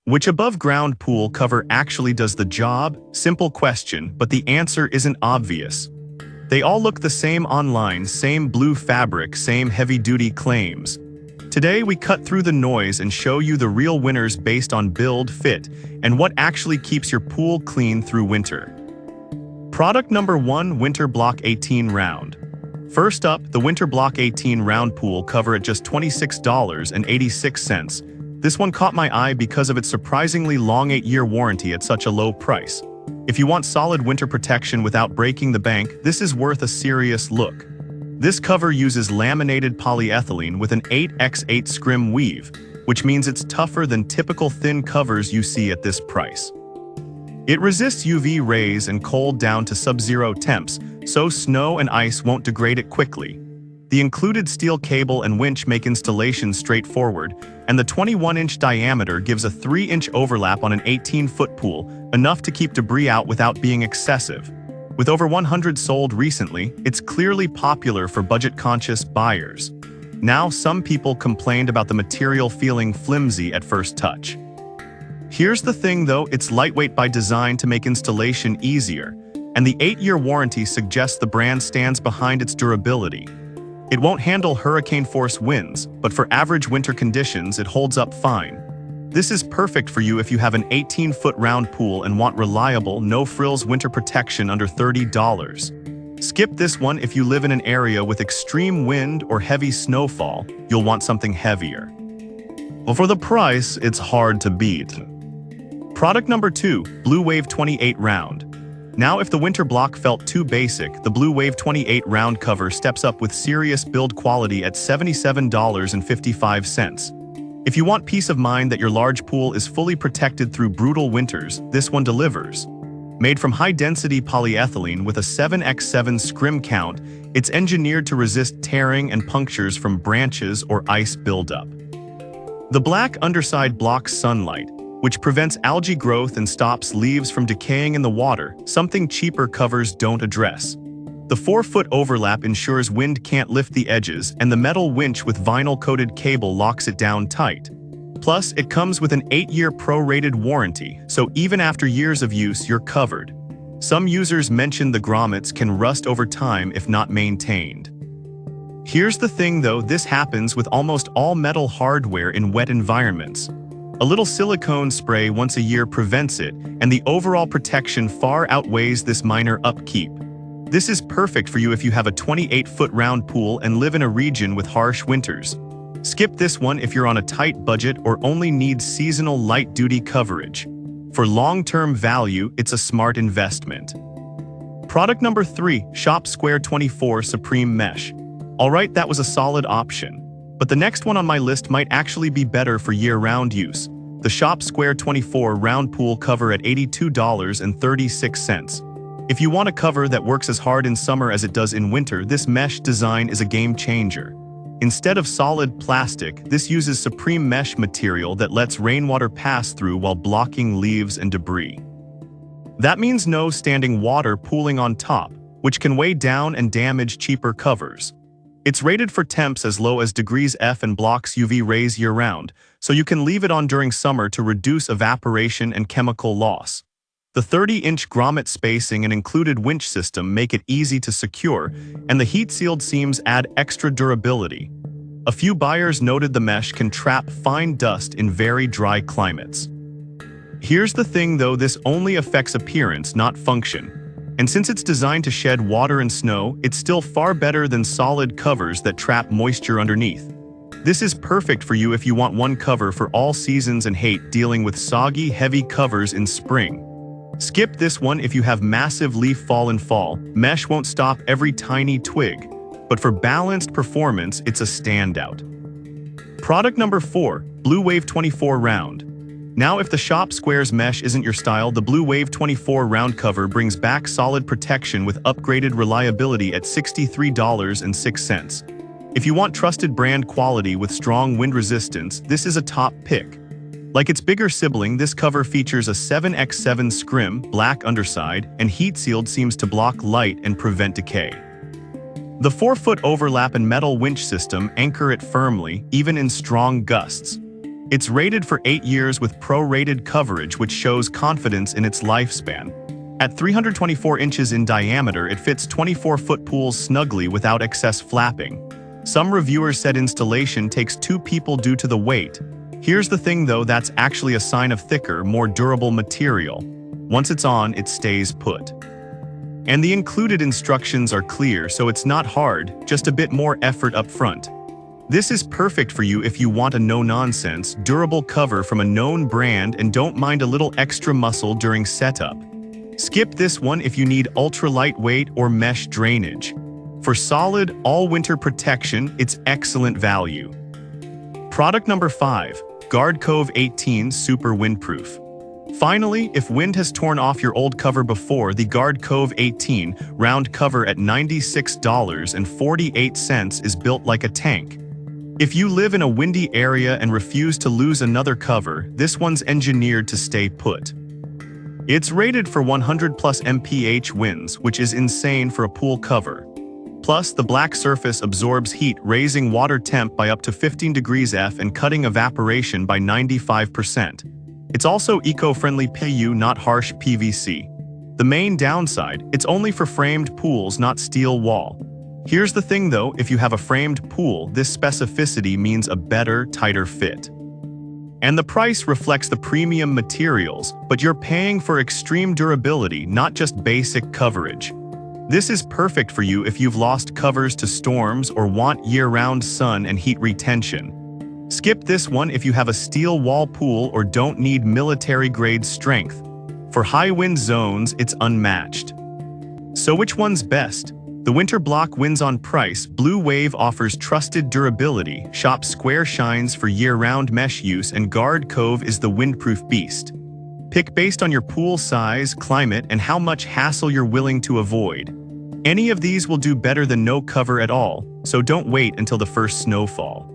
Which above-ground pool cover actually does the job? Simple question, but the answer isn't obvious. They all look the same online, same blue fabric, same heavy-duty claims. Today we cut through the noise and show you the real winners based on build, fit, and what actually keeps your pool clean through winter. Product number 1, Winter Block 18 Round. First up, the Winter Block 18 Round Pool cover at just $26.86. This one caught my eye because of its surprisingly long 8-year warranty at such a low price. If you want solid winter protection without breaking the bank, this is worth a serious look. This cover uses laminated polyethylene with an 8x8 scrim weave, which means it's tougher than typical thin covers you see at this price. It resists UV rays and cold down to sub-zero temps, so snow and ice won't degrade it quickly. The included steel cable and winch make installation straightforward, and the 21-inch diameter gives a 3-inch overlap on an 18-foot pool, enough to keep debris out without being excessive. With over 100 sold recently, it's clearly popular for budget-conscious buyers. Now, some people complained about the material feeling flimsy at first touch. Here's the thing though, it's lightweight by design to make installation easier, and the 8-year warranty suggests the brand stands behind its durability. It won't handle hurricane-force winds, but for average winter conditions, it holds up fine. This is perfect for you if you have an 18-foot round pool and want reliable, no-frills winter protection under $30. Skip this one if you live in an area with extreme wind or heavy snowfall. You'll want something heavier. Well, for the price, it's hard to beat. Product number 2, Blue Wave 28 Round. Now, if the winter block felt too basic, the Blue Wave 28 Round cover steps up with serious build quality at $77.55. If you want peace of mind that your large pool is fully protected through brutal winters, this one delivers. Made from high-density polyethylene with a 7x7 scrim count, it's engineered to resist tearing and punctures from branches or ice buildup. The black underside blocks sunlight, which prevents algae growth and stops leaves from decaying in the water, something cheaper covers don't address. The 4-foot overlap ensures wind can't lift the edges, and the metal winch with vinyl-coated cable locks it down tight. Plus, it comes with an 8-year pro-rated warranty, so even after years of use, you're covered. Some users mention the grommets can rust over time if not maintained. Here's the thing though, this happens with almost all metal hardware in wet environments. A little silicone spray once a year prevents it, and the overall protection far outweighs this minor upkeep. This is perfect for you if you have a 28-foot round pool and live in a region with harsh winters. Skip this one if you're on a tight budget or only need seasonal light-duty coverage. For long-term value, it's a smart investment. Product number 3, Shop Square 24 Supreme Mesh. Alright, that was a solid option. But the next one on my list might actually be better for year-round use. The Shop Square 24 Round Pool cover at $82.36. If you want a cover that works as hard in summer as it does in winter, this mesh design is a game changer. Instead of solid plastic, this uses Supreme mesh material that lets rainwater pass through while blocking leaves and debris. That means no standing water pooling on top, which can weigh down and damage cheaper covers. It's rated for temps as low as degrees F and blocks UV rays year-round, so you can leave it on during summer to reduce evaporation and chemical loss. The 30-inch grommet spacing and included winch system make it easy to secure, and the heat-sealed seams add extra durability. A few buyers noted the mesh can trap fine dust in very dry climates. Here's the thing though, this only affects appearance, not function. And since it's designed to shed water and snow, it's still far better than solid covers that trap moisture underneath. This is perfect for you if you want one cover for all seasons and hate dealing with soggy, heavy covers in spring. Skip this one if you have massive leaf fall in fall. Mesh won't stop every tiny twig, but for balanced performance, it's a standout. Product number 4, Blue Wave 24 Round. Now, if the Shop Squares mesh isn't your style, the Blue Wave 24 Round cover brings back solid protection with upgraded reliability at $63.06. If you want trusted brand quality with strong wind resistance, this is a top pick. Like its bigger sibling, this cover features a 7x7 scrim, black underside, and heat-sealed seams to block light and prevent decay. The 4-foot overlap and metal winch system anchor it firmly, even in strong gusts. It's rated for 8 years with pro-rated coverage, which shows confidence in its lifespan. At 324 inches in diameter, it fits 24-foot pools snugly without excess flapping. Some reviewers said installation takes 2 people due to the weight. Here's the thing though, that's actually a sign of thicker, more durable material. Once it's on, it stays put. And the included instructions are clear, so it's not hard, just a bit more effort up front. This is perfect for you if you want a no-nonsense, durable cover from a known brand and don't mind a little extra muscle during setup. Skip this one if you need ultra-lightweight or mesh drainage. For solid, all-winter protection, it's excellent value. Product number 5. Guard Cove 18 Super Windproof. Finally, if wind has torn off your old cover before, the Guard Cove 18 round cover at $96.48 is built like a tank. If you live in a windy area and refuse to lose another cover, this one's engineered to stay put. It's rated for 100+ mph winds, which is insane for a pool cover. Plus, the black surface absorbs heat, raising water temp by up to 15 degrees F and cutting evaporation by 95%. It's also eco-friendly PU, not harsh PVC. The main downside, it's only for framed pools, not steel wall. Here's the thing though, if you have a framed pool, this specificity means a better, tighter fit. And the price reflects the premium materials, but you're paying for extreme durability, not just basic coverage. This is perfect for you if you've lost covers to storms or want year-round sun and heat retention. Skip this one if you have a steel wall pool or don't need military-grade strength. For high wind zones, it's unmatched. So which one's best? The Winter Block wins on price. Blue Wave offers trusted durability, Shop Square shines for year-round mesh use, and Guard Cove is the windproof beast. Pick based on your pool size, climate, and how much hassle you're willing to avoid. Any of these will do better than no cover at all, so don't wait until the first snowfall.